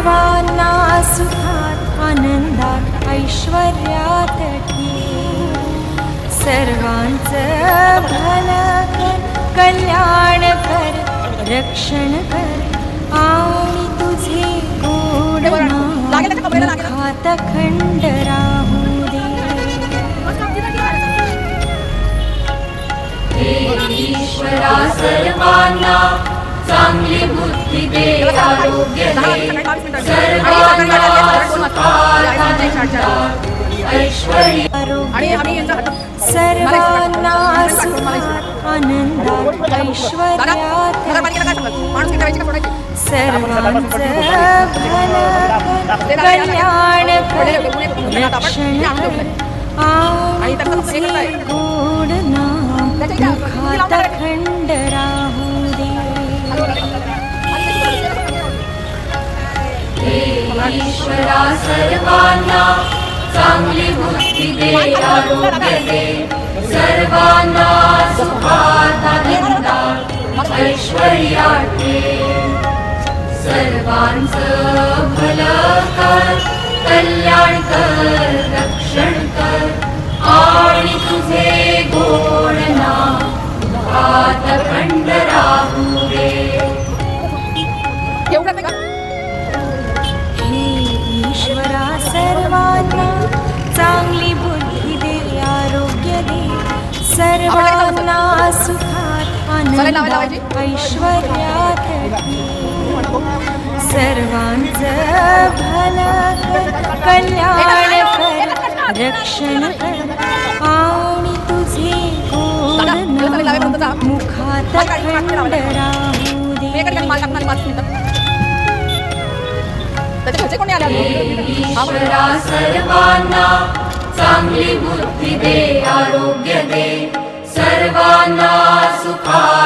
सर्वांना सुखात आनंदात ऐश्वर्यात ठेव. सर्वांचं भलं कर, कल्याण कर, रक्षण कर आणि तुझे गोड नाम मुखात अखंड राहू दे. ईश्वरा सर्वांना चांगली बुद्धी दे, आरोग्य दे, सर्वांना सुखात आनंदात ऐश्वर्य. सर्वांना सुखात आनंदात ऐश्वर्यात सर्वांचं भलं कर, कल्याण कर, रक्षण कर आणि तुझे गोड नाम मुखात अखंड राहू दे. ईश्वरा सर्वांना चांगली बुद्धी दे, आरोग्य दे, सर्वांना सुखात आनंदात ऐश्वर्यात ठेव. सर्वांचं भलं कर, कल्याण कर, रक्षण कर आणि तुझे गोड नाम मुखात अखंड राहू दे. ईश्वरा सर्वांना चांगली बुद्धी दे, आरोग्य दे, सर्वांना सुखात आनंदात ऐश्वर्यात ठेव. सर्वांचं भलं कर, कल्याण कर, रक्षण कर आणि तुझे गोड नाम मुखात अखंड राहू दे. ईश्वरा सर्वांना चांगली बुद्धी दे, आरोग्य दे, सर्वांना सुखात